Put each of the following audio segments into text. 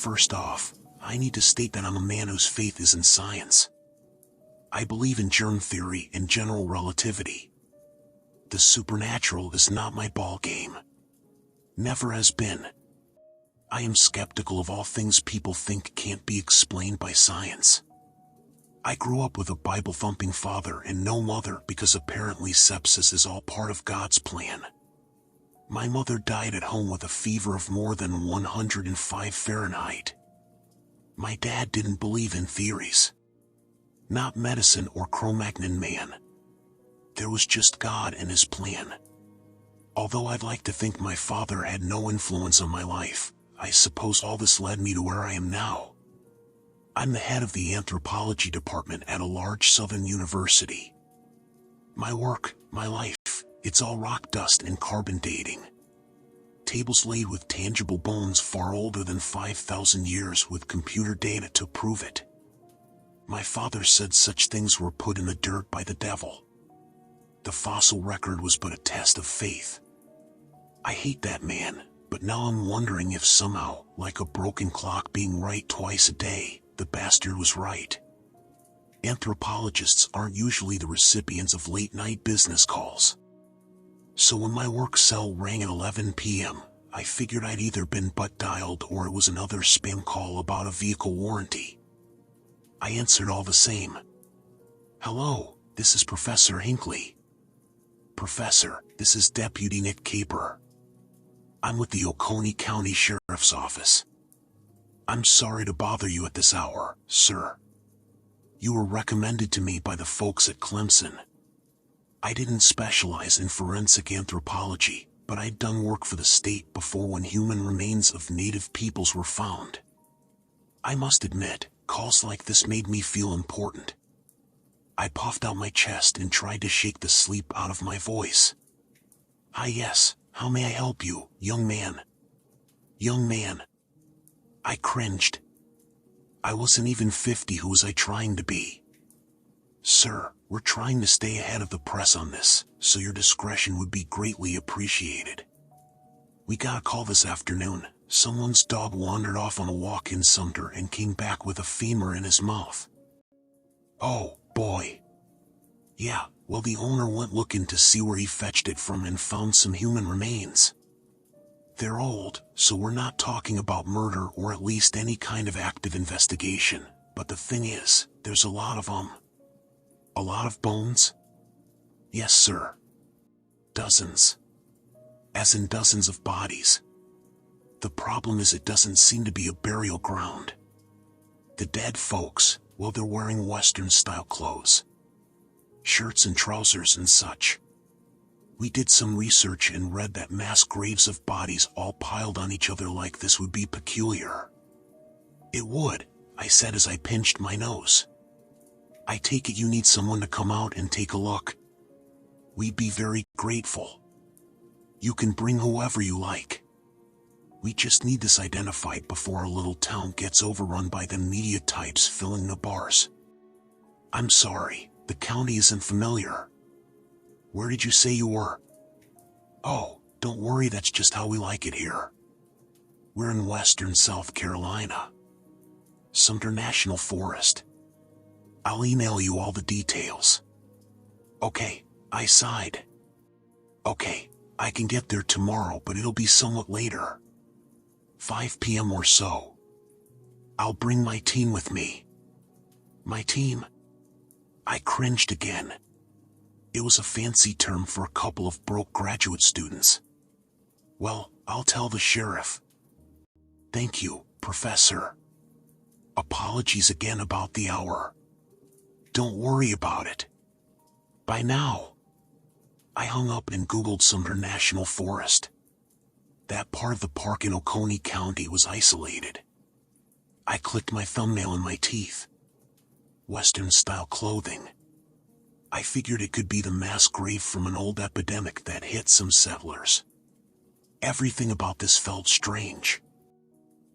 First off, I need to state that I'm a man whose faith is in science. I believe in germ theory and general relativity. The supernatural is not my ballgame. Never has been. I am skeptical of all things people think can't be explained by science. I grew up with a Bible-thumping father and no mother because apparently sepsis is all part of God's plan. My mother died at home with a fever of more than 105 Fahrenheit. My dad didn't believe in theories. Not medicine or Cro-Magnon man. There was just God and his plan. Although I'd like to think my father had no influence on my life, I suppose all this led me to where I am now. I'm the head of the anthropology department at a large southern university. My work, my life, it's all rock dust and carbon dating. Tables laid with tangible bones far older than 5,000 years with computer data to prove it. My father said such things were put in the dirt by the devil. The fossil record was but a test of faith. I hate that man, but now I'm wondering if somehow, like a broken clock being right twice a day, the bastard was right. Anthropologists aren't usually the recipients of late-night business calls. So when my work cell rang at 11 p.m., I figured I'd either been butt-dialed or it was another spam call about a vehicle warranty. I answered all the same. Hello, this is Professor Hinckley. Professor, this is Deputy Nick Caper. I'm with the Oconee County Sheriff's Office. I'm sorry to bother you at this hour, sir. You were recommended to me by the folks at Clemson. I didn't specialize in forensic anthropology, but I'd done work for the state before when human remains of native peoples were found. I must admit, calls like this made me feel important. I puffed out my chest and tried to shake the sleep out of my voice. Ah yes, how may I help you, young man? Young man. I cringed. I wasn't even 50. Who was I trying to be? Sir, we're trying to stay ahead of the press on this, so your discretion would be greatly appreciated. We got a call this afternoon. Someone's dog wandered off on a walk in Sumter and came back with a femur in his mouth. Oh, boy. Yeah, well, the owner went looking to see where he fetched it from and found some human remains. They're old, so we're not talking about murder or at least any kind of active investigation, but the thing is, there's a lot of them. A lot of bones? Yes, sir. Dozens. As in dozens of bodies. The problem is it doesn't seem to be a burial ground. The dead folks, well, they're wearing Western-style clothes. Shirts and trousers and such. We did some research and read that mass graves of bodies all piled on each other like this would be peculiar. It would, I said as I pinched my nose. I take it you need someone to come out and take a look. We'd be very grateful. You can bring whoever you like. We just need this identified before our little town gets overrun by the media types filling the bars. I'm sorry, the county isn't familiar. Where did you say you were? Oh, don't worry, that's just how we like it here. We're in western South Carolina. Sumter National Forest. I'll email you all the details. Okay, I sighed. Okay, I can get there tomorrow, but it'll be somewhat later. 5 p.m. or so. I'll bring my team with me. My team? I cringed again. It was a fancy term for a couple of broke graduate students. Well, I'll tell the sheriff. Thank you, Professor. Apologies again about the hour. Don't worry about it. By now. I hung up and Googled Sumter National Forest. That part of the park in Oconee County was isolated. I clicked my thumbnail in my teeth. Western-style clothing. I figured it could be the mass grave from an old epidemic that hit some settlers. Everything about this felt strange.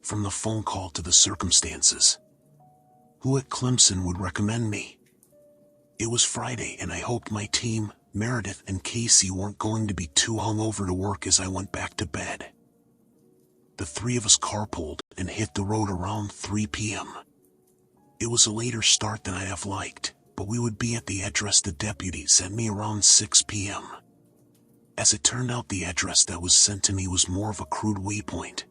From the phone call to the circumstances. Who at Clemson would recommend me? It was Friday and I hoped my team, Meredith and Casey, weren't going to be too hungover to work as I went back to bed. The three of us carpooled and hit the road around 3 p.m. It was a later start than I'd have liked, but we would be at the address the deputy sent me around 6 p.m. As it turned out, the address that was sent to me was more of a crude waypoint.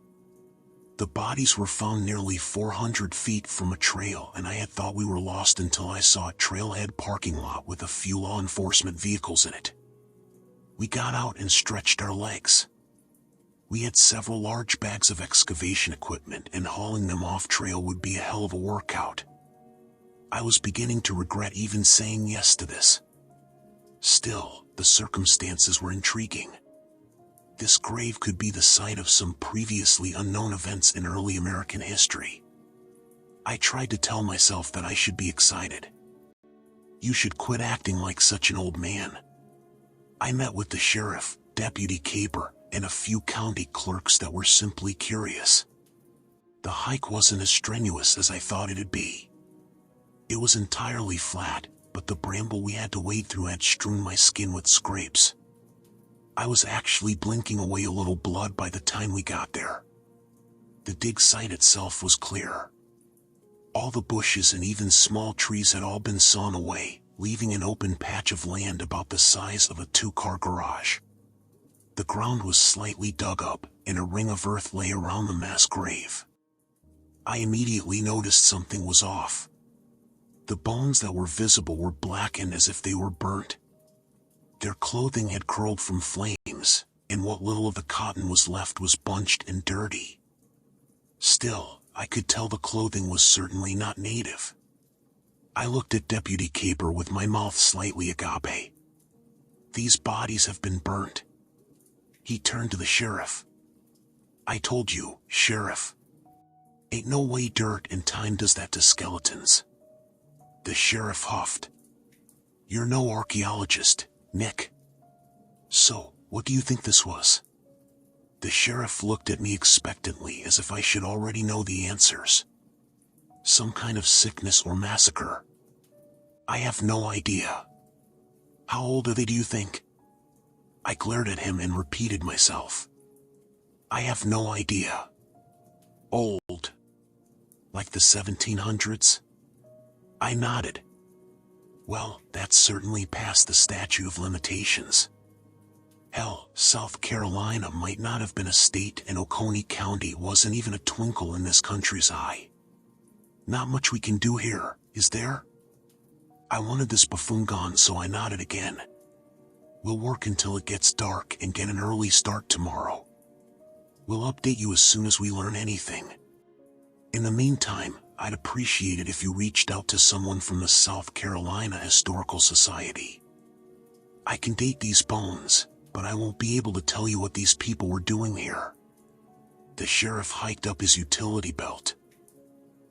The bodies were found nearly 400 feet from a trail, and I had thought we were lost until I saw a trailhead parking lot with a few law enforcement vehicles in it. We got out and stretched our legs. We had several large bags of excavation equipment, and hauling them off trail would be a hell of a workout. I was beginning to regret even saying yes to this. Still, the circumstances were intriguing. This grave could be the site of some previously unknown events in early American history. I tried to tell myself that I should be excited. You should quit acting like such an old man. I met with the sheriff, Deputy Caper, and a few county clerks that were simply curious. The hike wasn't as strenuous as I thought it'd be. It was entirely flat, but the bramble we had to wade through had strewn my skin with scrapes. I was actually blinking away a little blood by the time we got there. The dig site itself was clear. All the bushes and even small trees had all been sawn away, leaving an open patch of land about the size of a 2-car garage. The ground was slightly dug up, and a ring of earth lay around the mass grave. I immediately noticed something was off. The bones that were visible were blackened as if they were burnt. Their clothing had curled from flames, and what little of the cotton was left was bunched and dirty. Still, I could tell the clothing was certainly not native. I looked at Deputy Caper with my mouth slightly agape. These bodies have been burnt. He turned to the sheriff. I told you, Sheriff. Ain't no way dirt and time does that to skeletons. The sheriff huffed. You're no archaeologist, Nick. So, what do you think this was? The sheriff looked at me expectantly as if I should already know the answers. Some kind of sickness or massacre. I have no idea. How old are they, do you think? I glared at him and repeated myself. I have no idea. Old. Like the 1700s? I nodded. Well, that's certainly past the statute of limitations. Hell, South Carolina might not have been a state, and Oconee County wasn't even a twinkle in this country's eye. Not much we can do here, is there? I wanted this buffoon gone, so I nodded again. We'll work until it gets dark and get an early start tomorrow. We'll update you as soon as we learn anything. In the meantime, I'd appreciate it if you reached out to someone from the South Carolina Historical Society. I can date these bones, but I won't be able to tell you what these people were doing here. The sheriff hiked up his utility belt.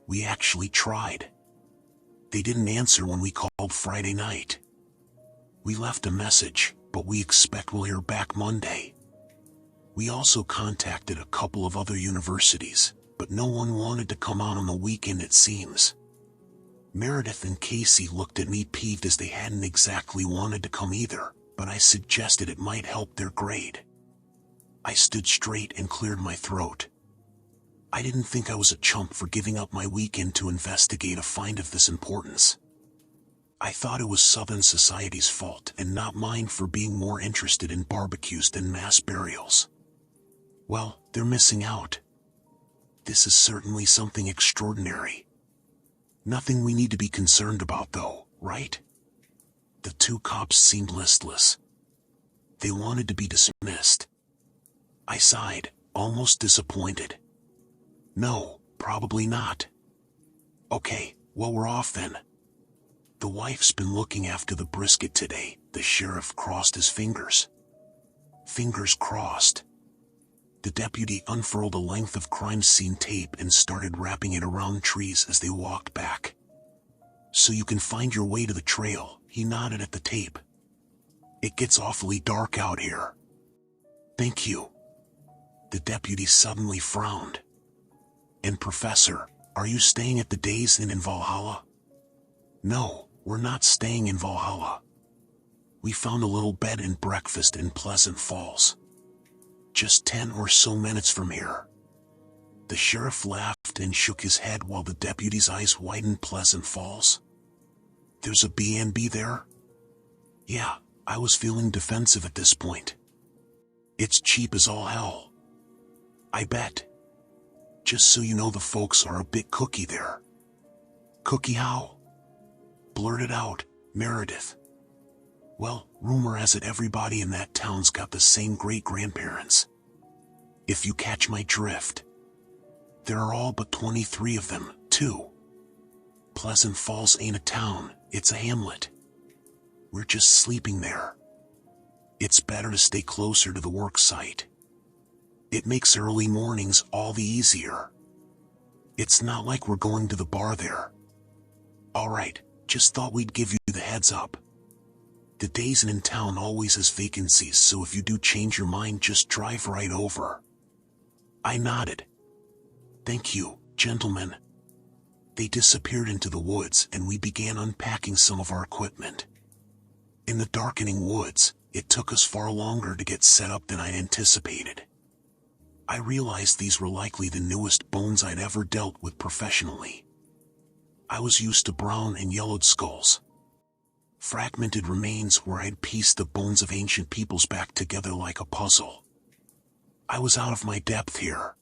We actually tried. They didn't answer when we called Friday night. We left a message, but we expect we'll hear back Monday. We also contacted a couple of other universities, but no one wanted to come out on the weekend, it seems. Meredith and Casey looked at me peeved as they hadn't exactly wanted to come either, but I suggested it might help their grade. I stood straight and cleared my throat. I didn't think I was a chump for giving up my weekend to investigate a find of this importance. I thought it was Southern society's fault and not mine for being more interested in barbecues than mass burials. Well, they're missing out. This is certainly something extraordinary. Nothing we need to be concerned about though, right? The two cops seemed listless. They wanted to be dismissed. I sighed, almost disappointed. No, probably not. Okay, well, we're off then. The wife's been looking after the brisket today. The sheriff crossed his fingers. Fingers crossed. The deputy unfurled a length of crime scene tape and started wrapping it around trees as they walked back. So you can find your way to the trail, he nodded at the tape. It gets awfully dark out here. Thank you. The deputy suddenly frowned. And Professor, are you staying at the Days Inn in Valhalla? No, we're not staying in Valhalla. We found a little bed and breakfast in Pleasant Falls. Just 10 or so minutes from here. The sheriff laughed and shook his head while the deputy's eyes widened. Pleasant Falls? There's a B&B there? Yeah, I was feeling defensive at this point. It's cheap as all hell. I bet. Just so you know, the folks are a bit cookie there. Cookie how? Blurted out Meredith. Well, rumor has it everybody in that town's got the same great-grandparents. If you catch my drift. There are all but 23 of them, too. Pleasant Falls ain't a town, it's a hamlet. We're just sleeping there. It's better to stay closer to the work site. It makes early mornings all the easier. It's not like we're going to the bar there. Alright, just thought we'd give you the heads up. The days in town always has vacancies, so if you do change your mind, just drive right over. I nodded. Thank you, gentlemen. They disappeared into the woods and we began unpacking some of our equipment. In the darkening woods, it took us far longer to get set up than I'd anticipated. I realized these were likely the newest bones I'd ever dealt with professionally. I was used to brown and yellowed skulls. Fragmented remains where I'd pieced the bones of ancient peoples back together like a puzzle. I was out of my depth here.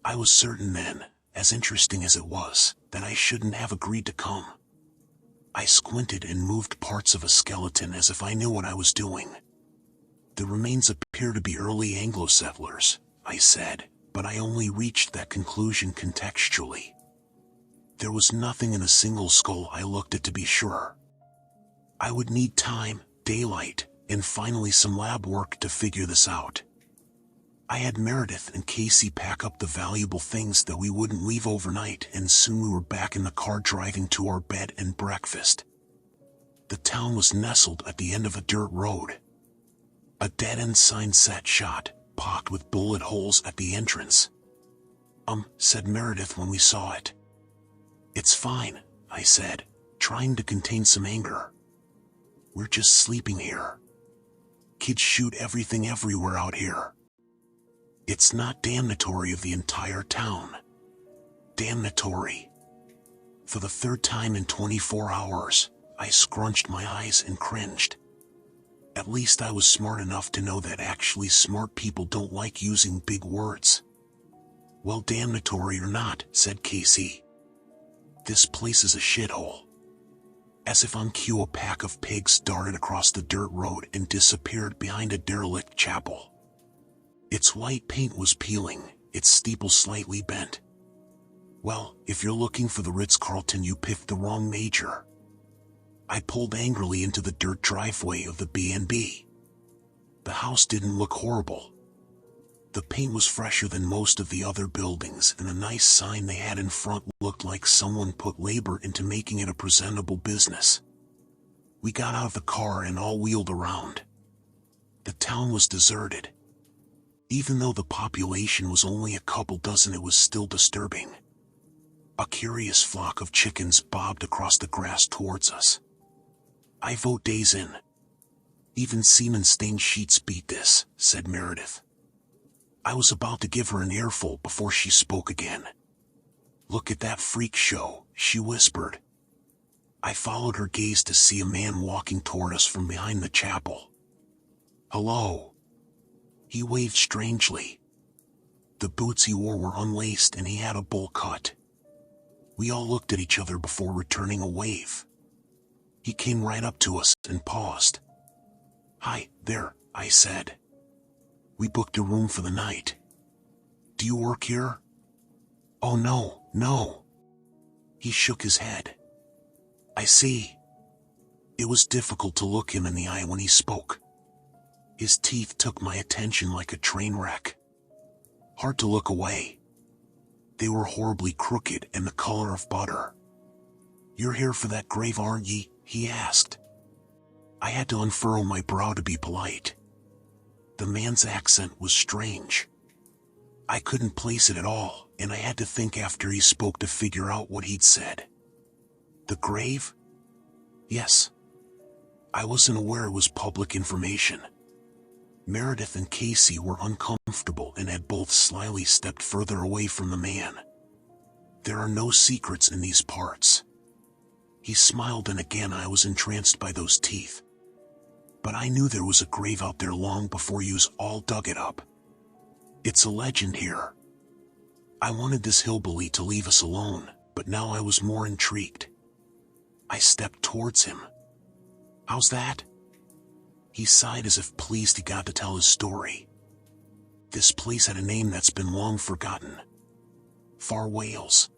I was certain then, as interesting as it was, that I shouldn't have agreed to come. I squinted and moved parts of a skeleton as if I knew what I was doing. The remains appear to be early Anglo settlers, I said, but I only reached that conclusion contextually. There was nothing in a single skull I looked at to be sure. I would need time, daylight, and finally some lab work to figure this out. I had Meredith and Casey pack up the valuable things that we wouldn't leave overnight, and soon we were back in the car driving to our bed and breakfast. The town was nestled at the end of a dirt road. A dead-end sign sat shut, pocked with bullet holes at the entrance. Said Meredith when we saw it. It's fine, I said, trying to contain some anger. We're just sleeping here. Kids shoot everything everywhere out here. It's not damnatory of the entire town. Damnatory. For the third time in 24 hours, I scrunched my eyes and cringed. At least I was smart enough to know that actually smart people don't like using big words. Well, damnatory or not, said Casey. This place is a shithole. As if on cue, a pack of pigs darted across the dirt road and disappeared behind a derelict chapel. Its white paint was peeling, its steeple slightly bent. Well, if you're looking for the Ritz-Carlton, you picked the wrong major. I pulled angrily into the dirt driveway of the B&B. The house didn't look horrible. The paint was fresher than most of the other buildings, and the nice sign they had in front looked like someone put labor into making it a presentable business. We got out of the car and all wheeled around. The town was deserted. Even though the population was only a couple dozen, it was still disturbing. A curious flock of chickens bobbed across the grass towards us. I vote days in. Even semen-stained sheets beat this, said Meredith. I was about to give her an earful before she spoke again. Look at that freak show, she whispered. I followed her gaze to see a man walking toward us from behind the chapel. Hello. He waved strangely. The boots he wore were unlaced and he had a bowl cut. We all looked at each other before returning a wave. He came right up to us and paused. Hi, there, I said. We booked a room for the night. Do you work here? Oh no. He shook his head. I see. It was difficult to look him in the eye when he spoke. His teeth took my attention like a train wreck. Hard to look away. They were horribly crooked and the color of butter. You're here for that grave, aren't ye? He asked. I had to unfurrow my brow to be polite. The man's accent was strange. I couldn't place it at all, and I had to think after he spoke to figure out what he'd said. The grave? Yes. I wasn't aware it was public information. Meredith and Casey were uncomfortable and had both slyly stepped further away from the man. There are no secrets in these parts. He smiled, and again I was entranced by those teeth. But I knew there was a grave out there long before yous all dug it up. It's a legend here. I wanted this hillbilly to leave us alone, but now I was more intrigued. I stepped towards him. How's that? He sighed as if pleased he got to tell his story. This place had a name that's been long forgotten. Far Wales.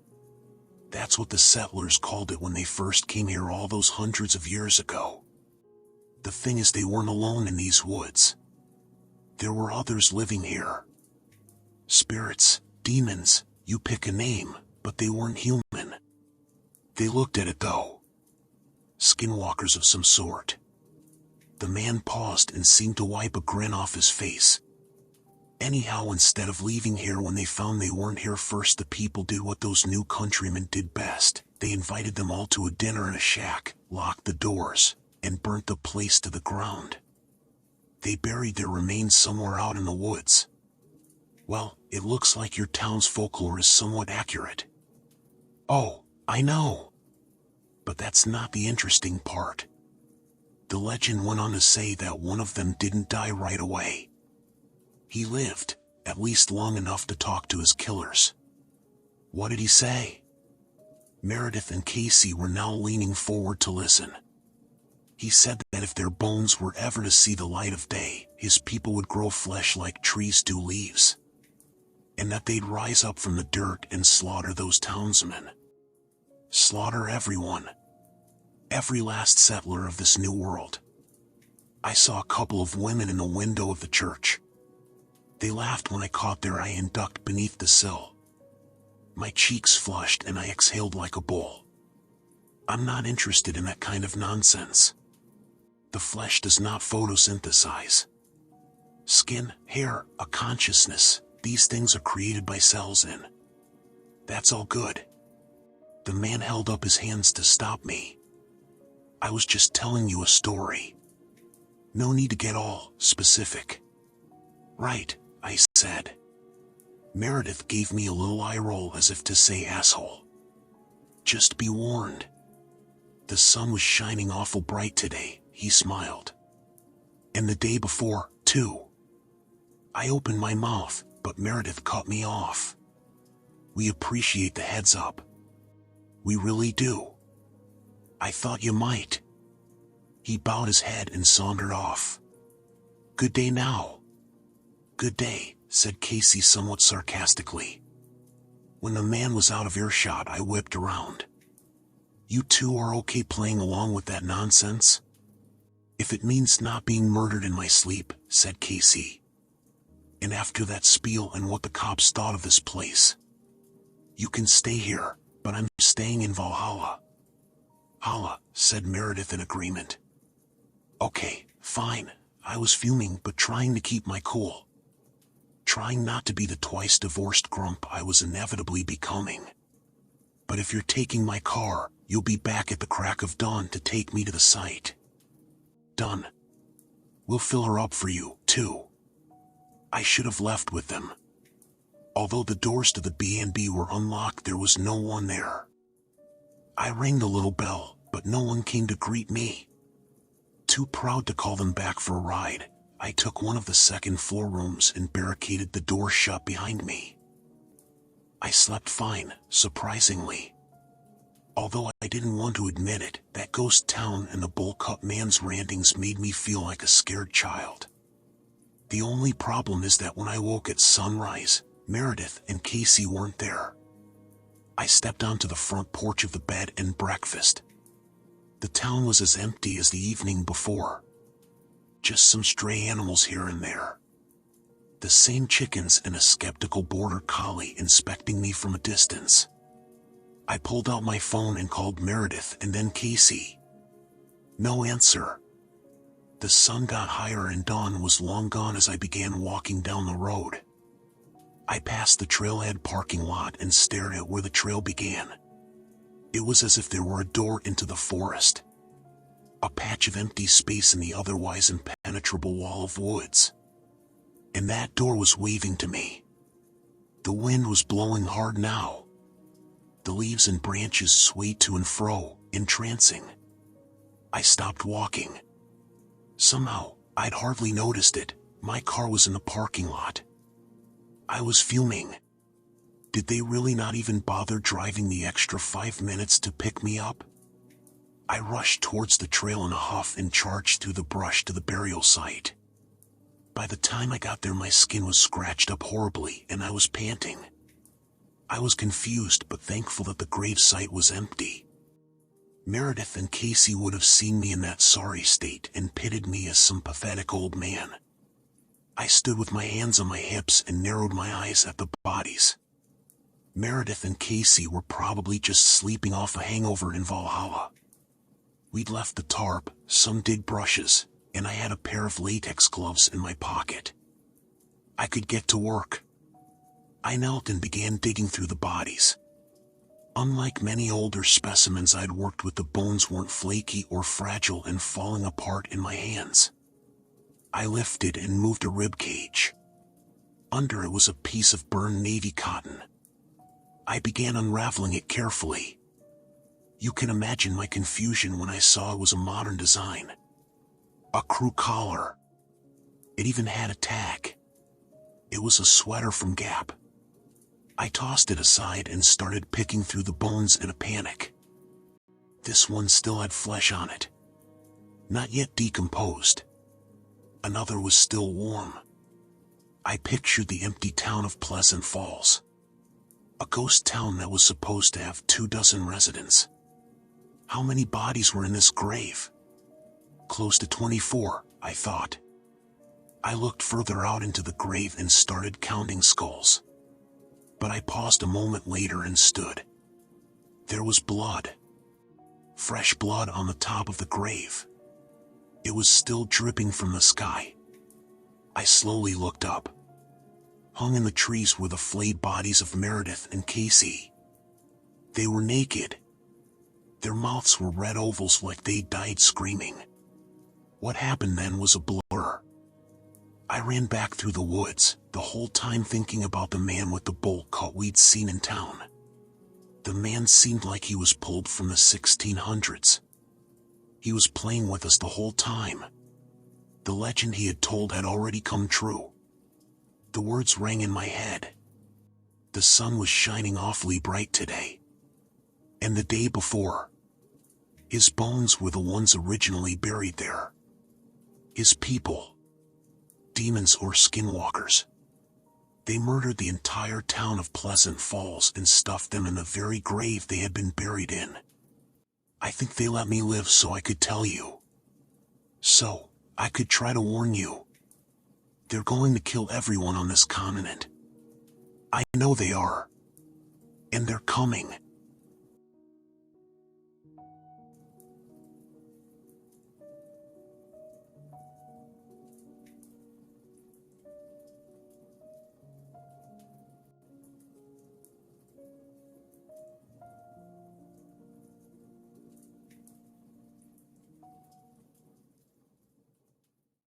That's what the settlers called it when they first came here all those hundreds of years ago. The thing is, they weren't alone in these woods. There were others living here. Spirits, demons, you pick a name, but they weren't human. They looked at it though. Skinwalkers of some sort. The man paused and seemed to wipe a grin off his face. Anyhow, instead of leaving here when they found they weren't here first, the people did what those new countrymen did best. They invited them all to a dinner in a shack, locked the doors, and burnt the place to the ground. They buried their remains somewhere out in the woods. Well, it looks like your town's folklore is somewhat accurate. Oh, I know. But that's not the interesting part. The legend went on to say that one of them didn't die right away. He lived, at least long enough to talk to his killers. What did he say? Meredith and Casey were now leaning forward to listen. He said that if their bones were ever to see the light of day, his people would grow flesh like trees do leaves. And that they'd rise up from the dirt and slaughter those townsmen. Slaughter everyone. Every last settler of this new world. I saw a couple of women in the window of the church. They laughed when I caught their eye and ducked beneath the sill. My cheeks flushed and I exhaled like a bull. I'm not interested in that kind of nonsense. The flesh does not photosynthesize. Skin, hair, a consciousness, these things are created by cells in. That's all good. The man held up his hands to stop me. I was just telling you a story. No need to get all specific. Right, I said. Meredith gave me a little eye roll as if to say asshole. Just be warned. The sun was shining awful bright today, he smiled. And the day before, too. I opened my mouth, but Meredith cut me off. We appreciate the heads up. We really do. I thought you might. He bowed his head and sauntered off. Good day now. Good day, said Casey somewhat sarcastically. When the man was out of earshot, I whipped around. You two are okay playing along with that nonsense? If it means not being murdered in my sleep, said Casey. And after that spiel and what the cops thought of this place. You can stay here, but I'm staying in Valhalla. Holla, said Meredith in agreement. Okay, fine, I was fuming but trying to keep my cool. Trying not to be the twice-divorced grump I was inevitably becoming. But if you're taking my car, you'll be back at the crack of dawn to take me to the site. Done. We'll fill her up for you, too. I should have left with them. Although the doors to the B&B were unlocked, there was no one there. I rang the little bell, but no one came to greet me. Too proud to call them back for a ride, I took one of the second-floor rooms and barricaded the door shut behind me. I slept fine, surprisingly. Although I didn't want to admit it, that ghost town and the bull-cut man's rantings made me feel like a scared child. The only problem is that when I woke at sunrise, Meredith and Casey weren't there. I stepped onto the front porch of the bed and breakfast. The town was as empty as the evening before. Just some stray animals here and there. The same chickens and a skeptical border collie inspecting me from a distance. I pulled out my phone and called Meredith and then Casey. No answer. The sun got higher and dawn was long gone as I began walking down the road. I passed the trailhead parking lot and stared at where the trail began. It was as if there were a door into the forest. A patch of empty space in the otherwise impenetrable wall of woods. and that door was waving to me. The wind was blowing hard now. The leaves and branches swayed to and fro, entrancing. I stopped walking. Somehow, I'd hardly noticed it. My car was in the parking lot. I was fuming. Did they really not even bother driving the extra 5 minutes to pick me up? I rushed towards the trail in a huff and charged through the brush to the burial site. By the time I got there, my skin was scratched up horribly and I was panting. I was confused but thankful that the gravesite was empty. Meredith and Casey would have seen me in that sorry state and pitied me as some pathetic old man. I stood with my hands on my hips and narrowed my eyes at the bodies. Meredith and Casey were probably just sleeping off a hangover in Valhalla. We'd left the tarp, some dig brushes, and I had a pair of latex gloves in my pocket. I could get to work. I knelt and began digging through the bodies. Unlike many older specimens I'd worked with, the bones weren't flaky or fragile and falling apart in my hands. I lifted and moved a rib cage. Under it was a piece of burned navy cotton. I began unraveling it carefully. You can imagine my confusion when I saw it was a modern design. A crew collar. It even had a tag. It was a sweater from Gap. I tossed it aside and started picking through the bones in a panic. This one still had flesh on it, not yet decomposed. Another was still warm. I pictured the empty town of Pleasant Falls. A ghost town that was supposed to have 24 residents. How many bodies were in this grave? Close to 24, I thought. I looked further out into the grave and started counting skulls. But I paused a moment later and stood. There was blood. Fresh blood on the top of the grave. It was still dripping from the sky. I slowly looked up. Hung in the trees were the flayed bodies of Meredith and Casey. They were naked. Their mouths were red ovals like they died screaming. What happened then was a blur. I ran back through the woods, the whole time thinking about the man with the bowl cut we'd seen in town. The man seemed like he was pulled from the 1600s. He was playing with us the whole time. The legend he had told had already come true. The words rang in my head. The sun was shining awfully bright today. And the day before. His bones were the ones originally buried there. His people. Demons or skinwalkers. They murdered the entire town of Pleasant Falls and stuffed them in the very grave they had been buried in. I think they let me live so I could tell you. So, I could try to warn you. They're going to kill everyone on this continent. I know they are. And they're coming.